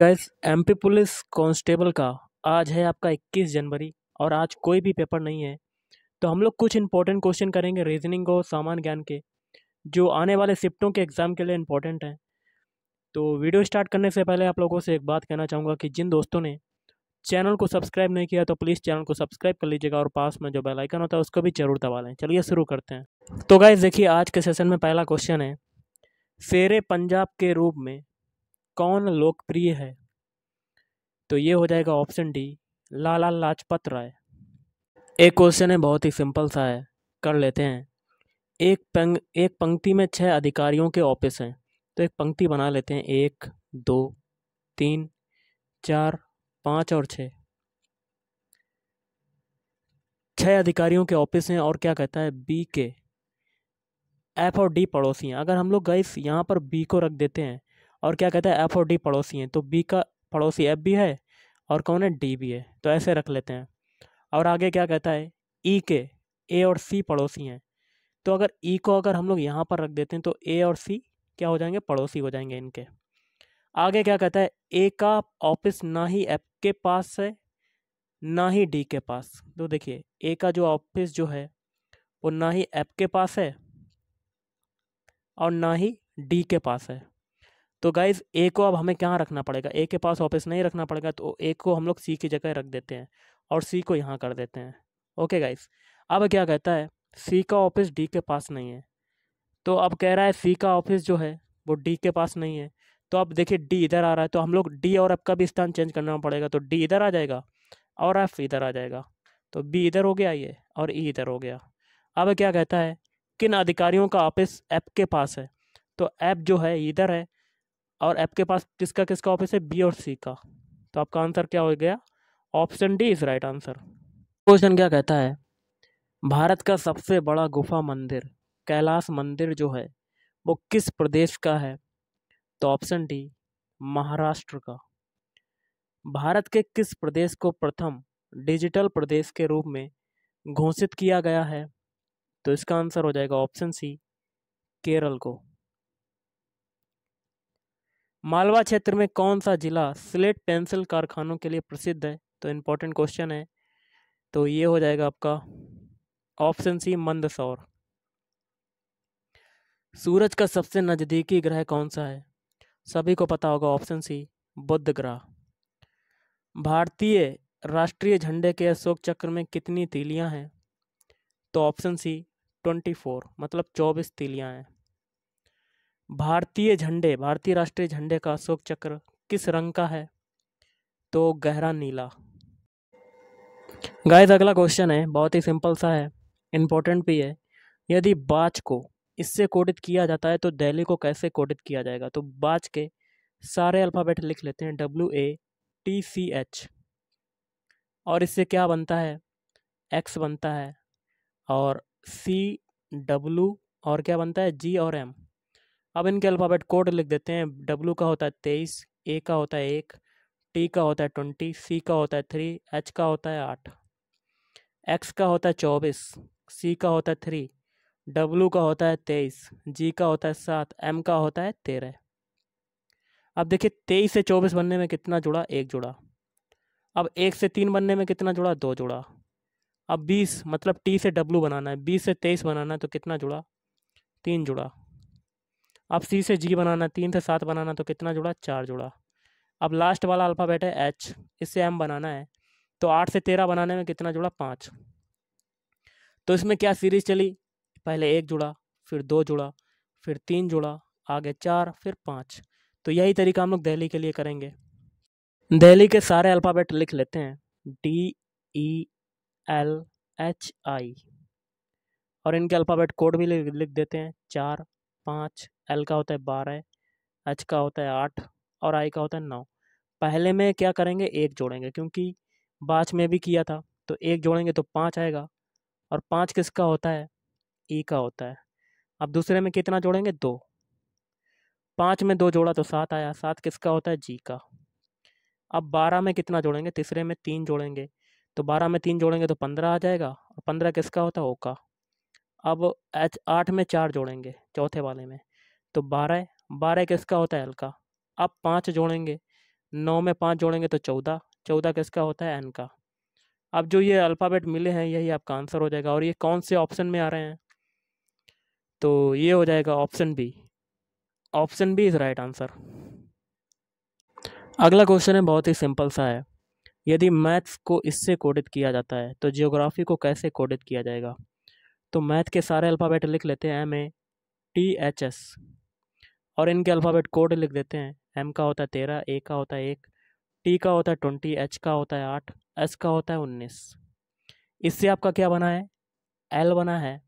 Guys, MP police constable का आज है आपका 21 जनवरी और आज कोई भी पेपर नहीं है। तो हम लोग कुछ इंपॉर्टेंट क्वेश्चन करेंगे रीजनिंग और सामान्य ज्ञान के, जो आने वाले शिफ्टों के एग्ज़ाम के लिए इंपॉर्टेंट हैं। तो वीडियो स्टार्ट करने से पहले आप लोगों से एक बात कहना चाहूँगा कि जिन दोस्तों ने चैनल को सब्सक्राइब नहीं किया तो प्लीज़ चैनल को सब्सक्राइब कर लीजिएगा और पास में जो बेल आइकन होता है उसको भी जरूर दबा लें। चलिए शुरू करते हैं। तो गाइस देखिए, आज के सेशन में पहला क्वेश्चन है, शेरे पंजाब के रूप में कौन लोकप्रिय है? तो ये हो जाएगा ऑप्शन डी, लाला लाजपत राय। एक क्वेश्चन है, बहुत ही सिंपल सा है, कर लेते हैं। एक पंक्ति में 6 अधिकारियों के ऑफिस हैं, तो एक पंक्ति बना लेते हैं। 1 2 3 4 5 और 6 अधिकारियों के ऑफिस हैं। और क्या कहता है, बी के एफ और डी पड़ोसी हैं। अगर हम लोग गाइस यहाँ पर बी को रख देते हैं और क्या कहता है एफ और डी पड़ोसी हैं, तो बी का पड़ोसी एफ भी है और कौन है, डी भी है, तो ऐसे रख लेते हैं। और आगे क्या कहता है, ई के ए और सी पड़ोसी हैं। तो अगर ई को अगर हम लोग यहाँ पर रख देते हैं तो ए और सी क्या हो जाएंगे, पड़ोसी हो जाएंगे इनके। आगे क्या कहता है, ए का ऑफिस ना ही एफ के पास है ना ही डी के पास। तो देखिए, ए का जो ऑफिस जो है वो ना ही एफ के पास है और ना ही डी के पास है। तो गाइज ए को अब हमें क्या रखना पड़ेगा, ए के पास ऑफिस नहीं रखना पड़ेगा, तो ए को हम लोग सी की जगह रख देते हैं और सी को यहाँ कर देते हैं। ओके गाइज, अब क्या कहता है, सी का ऑफिस डी के पास नहीं है। तो अब कह रहा है सी का ऑफिस जो है वो डी के पास नहीं है। तो अब देखिए डी इधर आ रहा है, तो हम लोग डी और एफ का भी स्थान चेंज करना पड़ेगा। तो डी इधर आ जाएगा और एफ इधर आ जाएगा। तो बी इधर हो गया ये और ई इधर हो गया। अब क्या कहता है, किन अधिकारियों का ऑफिस एफ के पास है? तो एफ जो है इधर है और एफ के पास किसका किसका ऑफिस है, बी और सी का। तो आपका आंसर क्या हो गया, option D is right answer. Question क्या कहता है, भारत का सबसे बड़ा गुफा मंदिर कैलाश मंदिर जो है वो किस प्रदेश का है? तो ऑप्शन डी, महाराष्ट्र का। भारत के किस प्रदेश को प्रथम डिजिटल प्रदेश के रूप में घोषित किया गया है? तो इसका आंसर हो जाएगा ऑप्शन सी, केरल को। मालवा क्षेत्र में कौन सा जिला स्लेट पेंसिल कारखानों के लिए प्रसिद्ध है? तो इम्पोर्टेंट क्वेश्चन है, तो ये हो जाएगा आपका ऑप्शन सी, मंदसौर। सूरज का सबसे नजदीकी ग्रह कौन सा है? सभी को पता होगा, ऑप्शन सी, बुध ग्रह। भारतीय राष्ट्रीय झंडे के अशोक चक्र में कितनी तीलियां हैं? तो ऑप्शन सी, 24, मतलब 24 तीलियां हैं। भारतीय राष्ट्रीय झंडे का अशोक चक्र किस रंग का है? तो गहरा नीला। गाइस अगला क्वेश्चन है, बहुत ही सिंपल सा है, इम्पोर्टेंट भी है। यदि बाच को इससे कोडित किया जाता है तो दिल्ली को कैसे कोडित किया जाएगा? तो बाच के सारे अल्फ़ाबेट लिख लेते हैं, WATCH। और इससे क्या बनता है, X बनता है और CW और क्या बनता है, G और M। अब इनके अल्फ़ाबेट कोड लिख देते हैं। W का होता है 23, A का होता है 1, T का होता है 20, C का होता है 3, H का होता है 8, X का होता है 24, C का होता है 3, W का होता है 23, G का होता है 7, M का होता है 13। अब देखिए 23 से 24 बनने में कितना जुड़ा, 1 जुड़ा। अब 1 से 3 बनने में कितना जुड़ा, 2 जुड़ा। अब 20 मतलब T से W बनाना है, 20 से 23 बनाना है तो कितना जुड़ा, 3 जुड़ा। अब C से G बनाना है, 3 से 7 बनाना तो कितना जुड़ा, 4 जुड़ा। अब लास्ट वाला अल्फ़ाबेट है H, इससे M बनाना है, तो 8 से 13 बनाने में कितना जुड़ा, 5। तो इसमें क्या सीरीज चली, पहले 1 जुड़ा, फिर 2 जुड़ा, फिर 3 जुड़ा, आगे 4, फिर 5। तो यही तरीका हम लोग दिल्ली के लिए करेंगे। दिल्ली के सारे अल्फ़ाबेट लिख लेते हैं, DELHI। और इनके अल्फ़ाबेट कोड भी लिख देते हैं, 4, 5, L का होता है 12, H का होता है 8 और I का होता है 9। पहले में क्या करेंगे, 1 जोड़ेंगे, क्योंकि बाच में भी किया था, तो 1 जोड़ेंगे तो 5 आएगा। और 5 किसका होता है, ई का होता है। अब दूसरे में कितना जोड़ेंगे, 2। 5 में 2 जोड़ा तो 7 आया, 7 किसका होता है, जी का। अब 12 में कितना जोड़ेंगे, तीसरे में 3 जोड़ेंगे, तो 12 में 3 जोड़ेंगे तो 15 आ जाएगा, और 15 किसका होता है, ओ का। अब 8 में 4 जोड़ेंगे चौथे वाले में, तो 12 किसका होता है, एल का। अब 5 जोड़ेंगे, 9 में 5 जोड़ेंगे तो 14, 14 किसका होता है? एन का। अब जो ये अल्फ़ाबेट मिले हैं यही आपका आंसर हो जाएगा। और ये कौन से ऑप्शन में आ रहे हैं? तो ये हो जाएगा option B. Option B is right answer. अगला क्वेश्चन है, बहुत ही सिंपल सा है। यदि मैथ्स को इससे कोडित किया जाता है तो ज्योग्राफी को कैसे कोडित किया जाएगा? तो मैथ के सारे अल्फ़ाबेट लिख लेते हैं, MATHS, और इनके अल्फ़ाबेट कोड लिख देते हैं। M का होता है 13, A का होता है 1, T का होता है 20, H का होता है 8, S का होता है 19। इससे आपका क्या बना है? L बना है,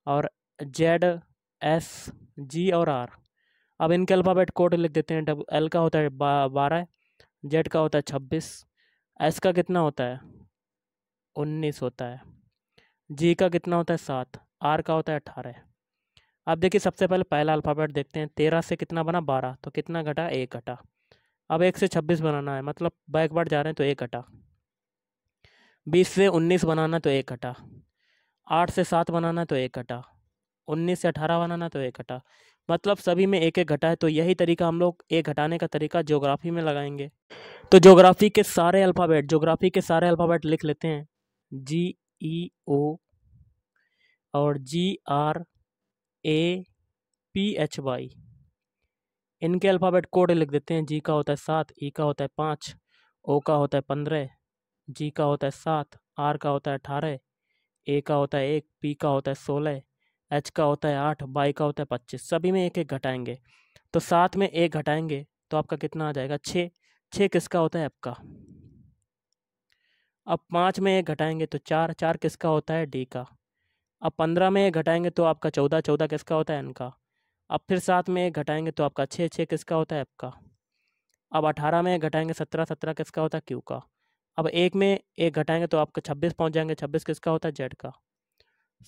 और Z, S, G और R। अब इनके अल्फ़ाबेट कोड लिख देते हैं। L का होता है 12, Z का होता है 26, S का कितना होता है? 19 होता है, G का कितना होता है? 7, R का होता है 18। अब देखिए सबसे पहले पहला अल्फ़ाबेट देखते हैं। 13 से कितना बना? 12, तो कितना घटा? 1 घटा। अब 1 से 26 बनाना है, मतलब बैकवर्ड जा रहे हैं तो 1 घटा। 20 से 19 बनाना तो 1 घटा। 8 से 7 बनाना तो 1 घटा। 19 से 18 बनाना तो 1 घटा। मतलब सभी में 1 1 घटा है। तो यही तरीका हम लोग 1 घटाने का तरीका ज्योग्राफी में लगाएंगे। तो ज्योग्राफी के सारे अल्फ़ाबेट लिख लेते हैं। GEO और GRAPHY, इनके अल्फ़ाबेट कोड लिख देते हैं। जी का होता है 7, ई का होता है 5, ओ का होता है 15, जी का होता है 7, आर का होता है 18, ए का होता है 1, पी का होता है 16, एच का होता है 8, वाई का होता है 25। सभी में 1 1 घटाएंगे। तो 7 में 1 घटाएंगे तो आपका कितना आ जाएगा? 6। 6 किसका होता है? आपका। अब 5 में 1 घटाएंगे तो 4, 4 किसका होता है? डी का। अब 15 में 1 घटाएंगे तो आपका 14, 14 किसका होता है? एन का। अब फिर 7 में 1 घटाएंगे तो आपका 6, 6 किसका होता है? एफ का। अब 18 में 1 घटाएंगे 17, 17 किसका होता है? क्यू का। अब 1 में 1 घटाएंगे तो आपका 26 पहुंच जाएंगे, 26 किसका होता है? जेड का।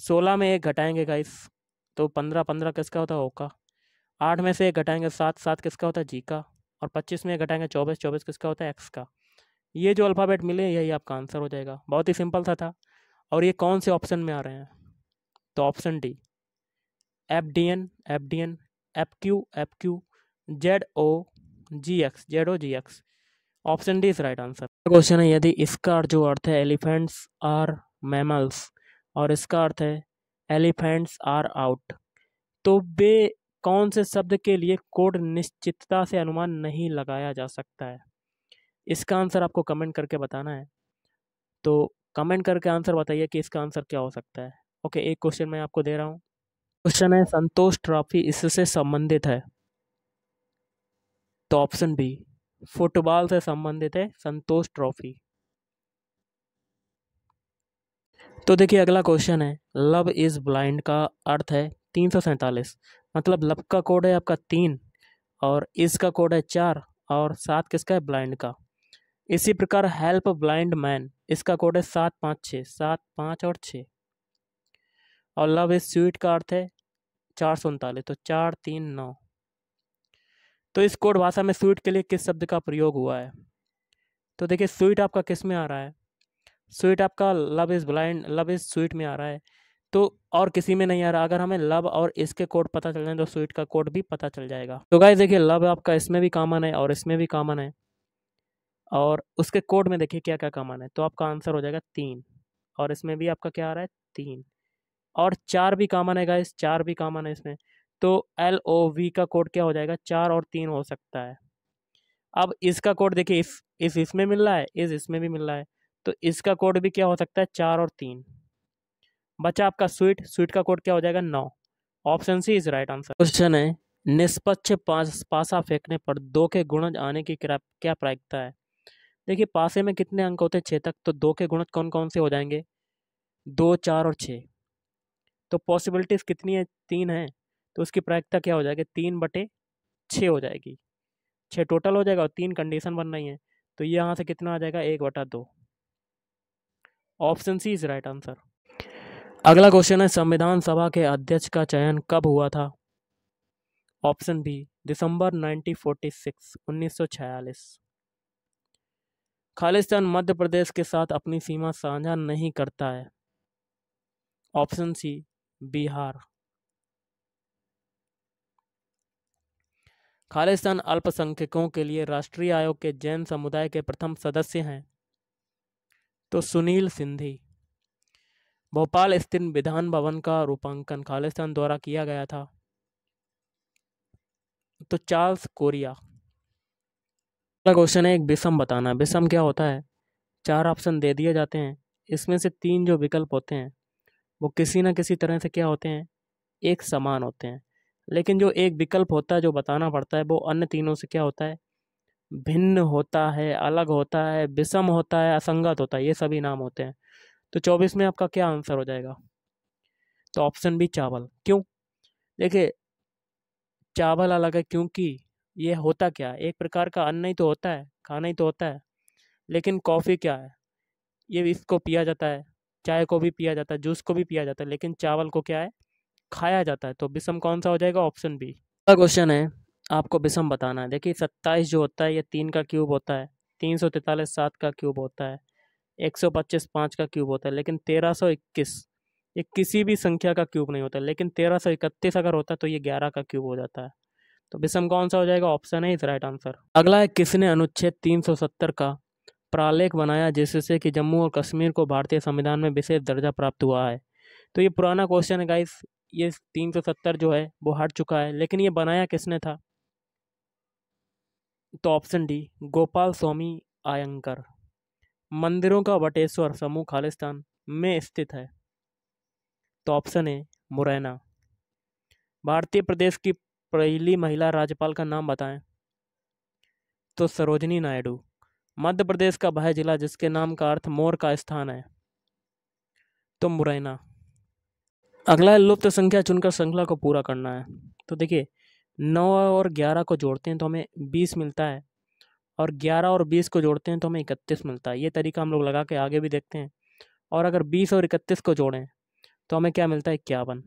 16 में 1 घटाएंगे गाइस तो 15, 15 किसका होता है? ओ का। 8 में से 1 घटाएंगे 7, 7 किसका होता है? जी का। और 25 में 1 घटाएंगे 24, 24 किसका होता है? एक्स का। ये जो अल्फ़ाबेट मिले यही आपका आंसर हो जाएगा। बहुत ही सिंपल सा था। और ये कौन से ऑप्शन में आ रहे हैं? तो option D, FDN, FDN, FQ, ZO GX। Option D is right answer. Question है, यदि इसका जो अर्थ है एलिफेंट्स आर मैमल्स और इसका अर्थ है एलिफेंट्स आर आउट, तो वे कौन से शब्द के लिए कोड निश्चितता से अनुमान नहीं लगाया जा सकता है? इसका आंसर आपको कमेंट करके बताना है। तो कमेंट करके आंसर बताइए कि इसका आंसर क्या हो सकता है। ओके, एक क्वेश्चन मैं आपको दे रहा हूँ। क्वेश्चन है, संतोष ट्रॉफी इससे संबंधित है? तो ऑप्शन बी, फुटबॉल से संबंधित है संतोष ट्रॉफी। तो देखिए अगला क्वेश्चन है, लव इज ब्लाइंड का अर्थ है 347। मतलब लव का कोड है आपका 3, और इस का कोड है 4, और 7 किसका है? ब्लाइंड का। इसी प्रकार हेल्प ब्लाइंड मैन, इसका कोड है 756, 7 5 और 6। और लव इज स्वीट का अर्थ है 439, तो 4 3 9। तो इस कोड भाषा में स्वीट के लिए किस शब्द का प्रयोग हुआ है? तो देखिए स्वीट आपका किस में आ रहा है? स्वीट आपका love is blind, love is sweet में आ रहा है। तो और किसी में नहीं आ रहा। अगर हमें लव और इसके कोड पता चल जाए तो स्वीट का कोड भी पता चल जाएगा। तो गाइस देखिए लव आपका इसमें भी कॉमन है और इसमें भी कॉमन है, और उसके कोड में देखिए क्या क्या कॉमन है। तो आपका आंसर हो जाएगा 3, और इसमें भी आपका क्या आ रहा है? 3, और 4 भी कॉमन है गाइस, 4 भी कॉमन है इसमें। तो LOV का कोड क्या हो जाएगा? 4 और 3 हो सकता है। अब इसका कोड देखिए, इस इसमें मिल रहा है, इस इसमें भी मिल रहा है, तो इसका कोड भी क्या हो सकता है? 4 और 3। बचा आपका स्वीट, स्वीट का कोड क्या हो जाएगा? 9। Option C is right answer. Question है, निष्पक्ष पासा फेंकने पर 2 के गुणज आने की क्या प्रायिकता है? देखिए पासे में कितने अंक होते हैं? 6 तक। तो 2 के गुणज कौन कौन से हो जाएंगे? 2 4 और 6। तो पॉसिबिलिटीज कितनी है? 3 है। तो उसकी प्रायिकता क्या हो जाएगी? 3/6 हो जाएगी। 6 टोटल हो जाएगा और 3 कंडीशन बन रही है। तो ये यहाँ से कितना आ जाएगा? 1/2। Option C is right answer. अगला क्वेश्चन है, संविधान सभा के अध्यक्ष का चयन कब हुआ था? ऑप्शन बी, दिसंबर 1946। खालिस्तान मध्य प्रदेश के साथ अपनी सीमा साझा नहीं करता है। Option C, Bihar. खालिस्तान अल्पसंख्यकों के लिए राष्ट्रीय आयोग के जैन समुदाय के प्रथम सदस्य हैं? तो सुनील सिंधी। भोपाल स्थित विधान भवन का रूपांकन खालिस्तान द्वारा किया गया था? तो चार्ल्स कोरिया। अगला क्वेश्चन है, एक विषम बताना। विषम क्या होता है? 4 ऑप्शन दे दिए जाते हैं, इसमें से 3 जो विकल्प होते हैं वो किसी न किसी तरह से क्या होते हैं, एक समान होते हैं। लेकिन जो एक विकल्प होता है जो बताना पड़ता है वो अन्य तीनों से क्या होता है, भिन्न होता है, अलग होता है, विषम होता है, असंगत होता है, ये सभी नाम होते हैं। तो 24 में आपका क्या आंसर हो जाएगा? तो ऑप्शन बी चावल। क्यों? देखिए, चावल अलग है क्योंकि ये होता क्या है, एक प्रकार का अन्न ही तो होता है, खाना ही तो होता है। लेकिन कॉफ़ी क्या है, ये इसको पिया जाता है, चाय को भी पिया जाता है, जूस को भी पिया जाता है, लेकिन चावल को क्या है, खाया जाता है। तो विषम कौन सा हो जाएगा? Option B. अगला क्वेश्चन है, आपको विषम बताना है। देखिए 27 जो होता है ये 3 का क्यूब होता है, 343 7 का क्यूब होता है, 125 5 का क्यूब होता है, लेकिन 1321 ये किसी भी संख्या का क्यूब नहीं होता। लेकिन 1331 अगर होता तो ये 11 का क्यूब हो जाता है। तो विषम कौन सा हो जाएगा? ऑप्शन है इज राइट आंसर। अगला है, किसने अनुच्छेद 370 का प्रालेख बनाया जिससे कि जम्मू और कश्मीर को भारतीय संविधान में विशेष दर्जा प्राप्त हुआ है? तो ये पुराना क्वेश्चन है गाइस, ये 370 जो है वो हट चुका है, लेकिन ये बनाया किसने था? तो ऑप्शन डी गोपाल स्वामी आयंकर। मंदिरों का वटेश्वर समूह खालिस्तान में स्थित है? तो ऑप्शन ए मुरैना। भारतीय प्रदेश की पहली महिला राज्यपाल का नाम बताएं? तो सरोजनी नायडू। मध्य प्रदेश का वह जिला जिसके नाम का अर्थ मोर का स्थान है? तो मुरैना। अगला है, लुप्त संख्या चुनकर श्रृंखला को पूरा करना है। तो देखिए 9 और 11 को जोड़ते हैं तो हमें 20 मिलता है, और 11 और 20 को जोड़ते हैं तो हमें 31 मिलता है। ये तरीका हम लोग लगा के आगे भी देखते हैं। और अगर 20 और 31 को जोड़ें तो हमें क्या मिलता है? 51।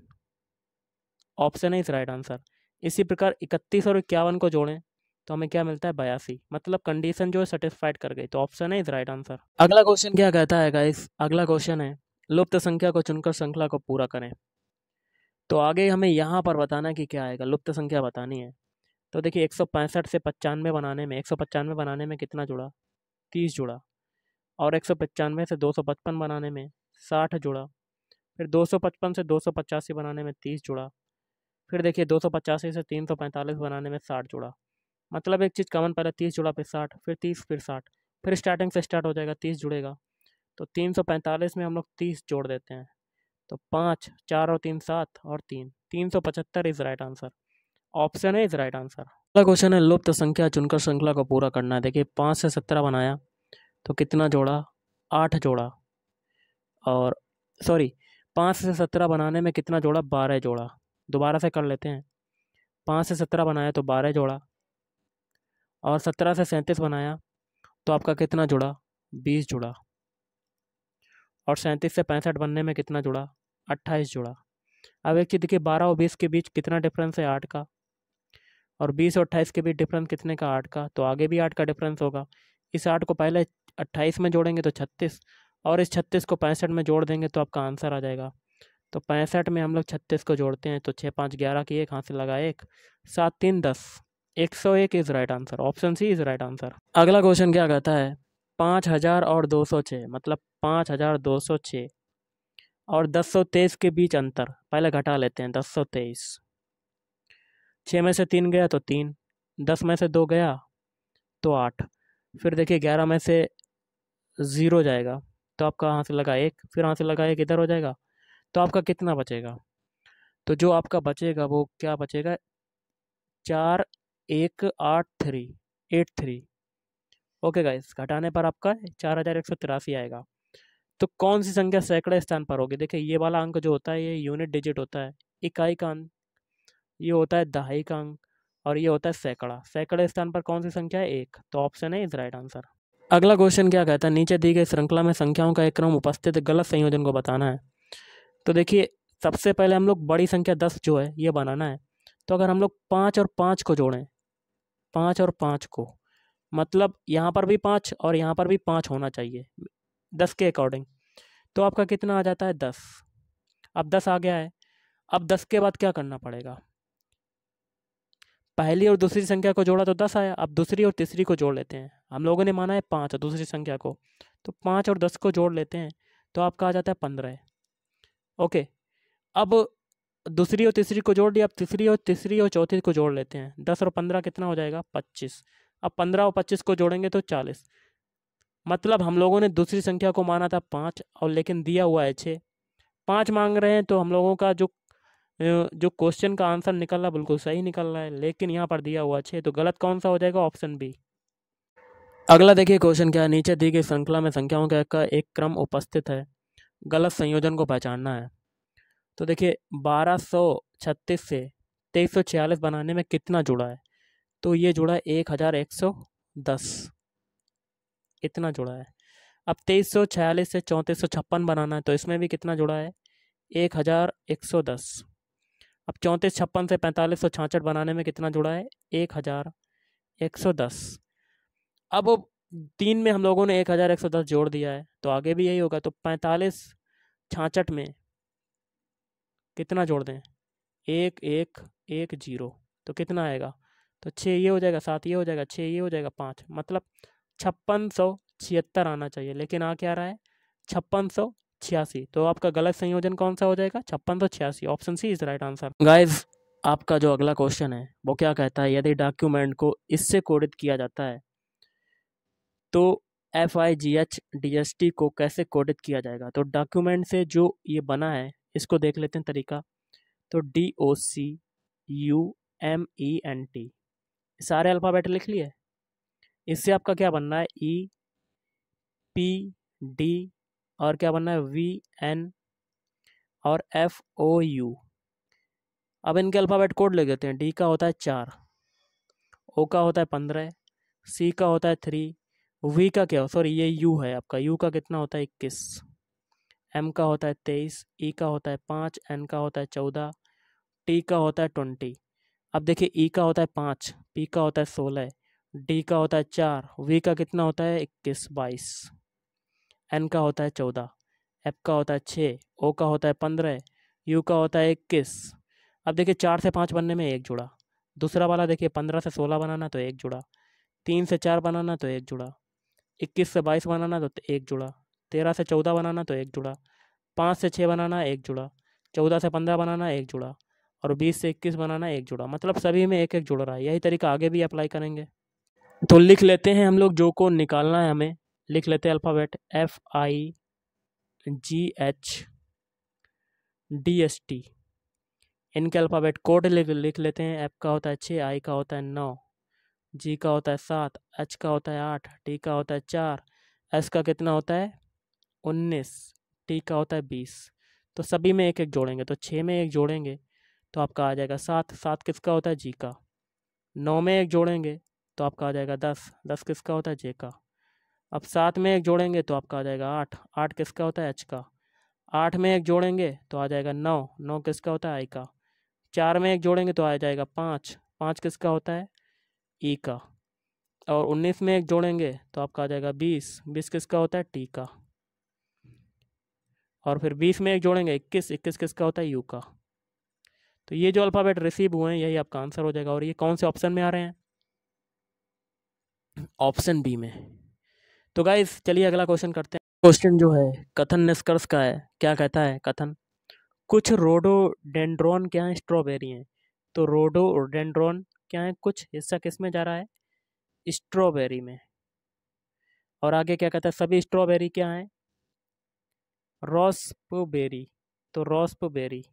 ऑप्शन है इस राइट आंसर। इसी प्रकार 31 और 51 को जोड़ें तो हमें क्या मिलता है? 82। मतलब कंडीशन जो है सेटिस्फाइड कर गई। तो ऑप्शन है इस राइट आंसर। अगला क्वेश्चन क्या कहता है गाइस? अगला क्वेश्चन है, लुप्त संख्या को चुनकर श्रृंखला को पूरा करें। तो आगे हमें यहाँ पर बताना है कि क्या आएगा, लुप्त संख्या बतानी है। तो देखिए 165 से 95 बनाने में, 195 बनाने में कितना जुड़ा? 30 जुड़ा। और 195 से 255 बनाने में 60 जुड़ा। फिर 255 से 285 बनाने में 30 जुड़ा। फिर देखिए 285 से 345 बनाने में 60 जुड़ा। मतलब एक चीज़ कॉमन, पहले 30 जुड़ा फिर 60 फिर 30 फिर 60, फिर स्टार्टिंग से स्टार्ट हो जाएगा, 30 जुड़ेगा। तो 345 में हम लोग 30 जोड़ देते हैं, तो 5 4 और 3 7 और 3 375 इज राइट आंसर। ऑप्शन है इज राइट आंसर। अगला क्वेश्चन है, लुप्त संख्या चुनकर श्रृंखला को पूरा करना है। देखिए 5 से 17 बनाया तो कितना जोड़ा? 8 जोड़ा। और सॉरी, 5 से 17 बनाने में कितना जोड़ा? 12 जोड़ा। दोबारा से कर लेते हैं। 5 से 17 बनाया तो 12 जोड़ा, और 17 से 37 बनाया तो आपका कितना जुड़ा? 20 जुड़ा। और 37 से 65 बनने में कितना जुड़ा? 28 जुड़ा। अब एक चीज़ देखिए, 12 और 20 के बीच कितना डिफरेंस है? 8 का। और 20 और 28 के बीच डिफरेंस कितने का? 8 का। तो आगे भी 8 का डिफरेंस होगा। इस 8 को पहले 28 में जोड़ेंगे तो 36, और इस 36 को 65 में जोड़ देंगे तो आपका आंसर आ जाएगा। तो 65 में हम लोग 36 को जोड़ते हैं तो 6 5 11 की, एक हाथ से लगा 1, 7 3 10, 101 is right answer. Option C is right answer. अगला क्वेश्चन क्या कहता है? 5000 और 206, मतलब 5206 और 1023 के बीच अंतर पहले घटा लेते हैं। 1023, 6 में से 3 गया तो 3, 10 में से 2 गया तो 8, फिर देखिए 11 में से 0 जाएगा तो आपका यहाँ से लगा 1, फिर यहाँ से लगा 1 इधर हो जाएगा, तो आपका कितना बचेगा? तो जो आपका बचेगा वो क्या बचेगा? 4183 ओके गाइस, घटाने पर आपका 4183 आएगा। तो कौन सी संख्या सैकड़े स्थान पर होगी? देखिए ये वाला अंक जो होता है ये यूनिट डिजिट होता है, इकाई का अंक, ये होता है दहाई का अंक, और ये होता है सैकड़ा। सैकड़े स्थान पर कौन सी संख्या है? 1। तो ऑप्शन है इज राइट आंसर। अगला क्वेश्चन क्या कहता है? नीचे दी गई श्रृंखला में संख्याओं का एक क्रम उपस्थित गलत संयोजन को बताना है। तो देखिए सबसे पहले हम लोग बड़ी संख्या 10 जो है ये बनाना है। तो अगर हम लोग 5 और 5 को जोड़ें, 5 और 5 को, मतलब यहाँ पर भी 5 और यहाँ पर भी 5 होना चाहिए 10 के अकॉर्डिंग, तो आपका कितना आ जाता है? 10। अब 10 आ गया है, अब 10 के बाद क्या करना पड़ेगा? पहली और दूसरी संख्या को जोड़ा तो 10 आया। अब दूसरी और तीसरी को जोड़ लेते हैं। हम लोगों ने माना है 5 दूसरी संख्या को, तो 5 और 10 को जोड़ लेते हैं तो आपका आ जाता है 15। ओके, अब दूसरी और तीसरी को जोड़ दिया। अब तीसरी और चौथी को जोड़ लेते हैं। 10 और 15 कितना हो जाएगा? 25। अब 15 और 25 को जोड़ेंगे तो 40। मतलब हम लोगों ने दूसरी संख्या को माना था 5 और लेकिन दिया हुआ है 6। 5 मांग रहे हैं तो हम लोगों का जो क्वेश्चन का आंसर निकल रहा है बिल्कुल सही निकल रहा है, लेकिन यहाँ पर दिया हुआ 6, तो गलत कौन सा हो जाएगा? Option B. अगला देखिए क्वेश्चन क्या है। नीचे दी गई श्रृंखला में संख्याओं का एक क्रम उपस्थित है, गलत संयोजन को पहचानना है। तो देखिए 1236 से 2346 बनाने में कितना जुड़ा है? तो ये जुड़ा है 1110, इतना जुड़ा है। अब 2346 से 3456 बनाना है, तो इसमें भी कितना जुड़ा है? 1110। अब 3456 से 4566 बनाने में कितना जुड़ा है? 1110। अब 3 में हम लोगों ने 1110 जोड़ दिया है, तो आगे भी यही होगा। तो 4566 में कितना जोड़ दें? 1110, तो कितना आएगा? तो 6 ये हो जाएगा, 7 ये हो जाएगा, 6 ये हो जाएगा, 5, मतलब 5676 आना चाहिए, लेकिन आ क्या रहा है? 5686। तो आपका गलत संयोजन कौन सा हो जाएगा? 5686। Option C is right answer. Guys, आपका जो अगला क्वेश्चन है वो क्या कहता है? यदि डॉक्यूमेंट को इससे कोडित किया जाता है तो FIGHDST को कैसे कोडित किया जाएगा? तो डॉक्यूमेंट से जो ये बना है इसको देख लेते हैं तरीका। तो DOCUMENT, सारे अल्फ़ाबेट लिख लिए। इससे आपका क्या बनना है? EPD, और क्या बनना है? VN और FOU। अब इनके अल्फ़ाबेट कोड लिख देते हैं। D का होता है 4, O का होता है 15, C का होता है 3, V का क्या? सॉरी, ये U है आपका। U का कितना होता है? 21, M का होता है 23, E का होता है 5, N का होता है 14, T का होता है 20। अब देखिए E का होता है 5, P का होता है 16, D का होता है 4, V का कितना होता है? 21, 22, N का होता है 14, F का होता है 6, O का होता है 15, U का होता है 21। अब देखिए 4 से 5 बनने में एक जुड़ा। दूसरा वाला देखिए 15 से 16 बनाना तो एक जुड़ा, 3 से 4 बनाना तो एक जुड़ा, 21 से 22 बनाना तो एक जुड़ा, 13 से 14 बनाना तो एक जुड़ा, 5 से 6 बनाना एक जुड़ा, 14 से 15 बनाना एक जुड़ा, और 20 से 21 बनाना एक जुड़ा। मतलब सभी में एक एक जुड़ रहा है। यही तरीका आगे भी अप्लाई करेंगे। तो लिख लेते हैं हम लोग जो को निकालना है हमें। लिख लेते हैं अल्फ़ाबेट FIGHDST। इनके अल्फ़ाबेट कोड लिख लेते हैं। F का होता है 6, I का होता है 9, G का होता है 7, H का होता है 8, T का होता है 4, S का कितना होता है? 19, T का होता है 20। तो सभी में एक एक जोड़ेंगे, तो 6 में एक जोड़ेंगे तो आपका आ जाएगा 7। 7 किसका होता है? G का। 9 में एक जोड़ेंगे तो आपका आ जाएगा 10। 10 किसका होता है? J का। अब 7 में एक जोड़ेंगे तो आपका आ जाएगा 8। 8 किसका होता है? H का। 8 में एक जोड़ेंगे तो आ जाएगा 9। 9 किसका होता है? I का। 4 में एक जोड़ेंगे तो आ जाएगा 5। 5 किसका होता है? E का। और 19 में एक जोड़ेंगे तो आपका आ जाएगा 20। 20 किसका होता है? T का। और फिर 20 में एक जोड़ेंगे 21। 21 किसका होता है? U का। तो ये जो अल्फ़ाबेट रिसीव हुए हैं यही आपका आंसर हो जाएगा। और ये कौन से ऑप्शन में आ रहे हैं? ऑप्शन बी में। तो गाइस चलिए अगला क्वेश्चन करते हैं। क्वेश्चन जो है कथन निष्कर्ष का है। क्या कहता है कथन? कुछ रोडोडेंड्रॉन क्या है? स्ट्रॉबेरी हैं। तो रोडोडेंड्रॉन क्या है? कुछ हिस्सा किस में जा रहा है? स्ट्रॉबेरी में। और आगे क्या कहता है? सभी स्ट्रॉबेरी क्या है? रॉस्पबेरी। तो रॉस्पबेरी,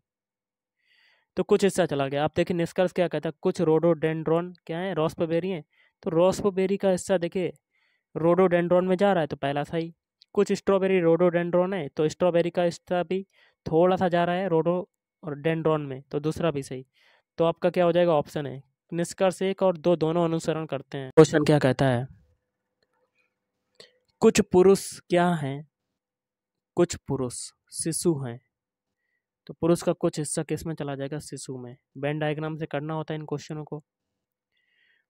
तो कुछ हिस्सा चला गया। आप देखिए निष्कर्ष क्या कहता है? कुछ रोडोडेंड्रॉन क्या है? रॉस्पबेरी है। तो रॉस्पबेरी का हिस्सा देखिए रोडोडेंड्रॉन में जा रहा है, तो पहला सही। कुछ स्ट्रॉबेरी रोडोडेंड्रॉन है, तो स्ट्रॉबेरी का हिस्सा भी थोड़ा सा जा रहा है रोडो और डेंड्रॉन में, तो दूसरा भी सही। तो आपका क्या हो जाएगा? ऑप्शन है। निष्कर्ष 1 और 2 दोनों अनुसरण करते हैं। क्वेश्चन क्या कहता है? कुछ पुरुष क्या हैं? कुछ पुरुष शिशु हैं। तो पुरुष का कुछ हिस्सा किस में चला जाएगा? शिशु में। वेन डायग्राम से करना होता है इन क्वेश्चनों को।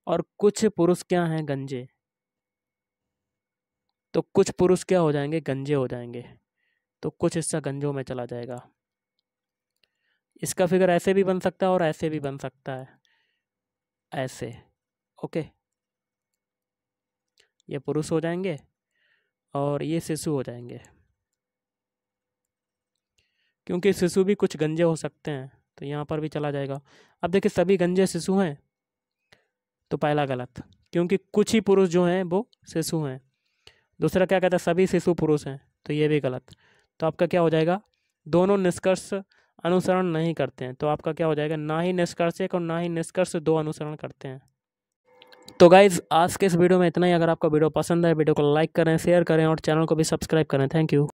और कुछ पुरुष क्या हैं? गंजे। तो कुछ पुरुष क्या हो जाएंगे? गंजे हो जाएंगे। तो कुछ हिस्सा गंजों में चला जाएगा। इसका फिगर ऐसे भी बन सकता है और ऐसे भी बन सकता है। ऐसे। ओके, ये पुरुष हो जाएंगे और ये शिशु हो जाएंगे, क्योंकि शिशु भी कुछ गंजे हो सकते हैं तो यहाँ पर भी चला जाएगा। अब देखिए सभी गंजे शिशु हैं, तो पहला गलत, क्योंकि कुछ ही पुरुष जो हैं वो शिशु हैं। दूसरा क्या कहता है, सभी शिशु पुरुष हैं, तो ये भी गलत। तो आपका क्या हो जाएगा, दोनों निष्कर्ष अनुसरण नहीं करते हैं, तो आपका क्या हो जाएगा, ना ही निष्कर्ष एक और ना ही निष्कर्ष दो अनुसरण करते हैं। तो गाइज आज के इस वीडियो में इतना ही। अगर आपको वीडियो पसंद है, वीडियो को लाइक करें, शेयर करें और चैनल को भी सब्सक्राइब करें। Thank you.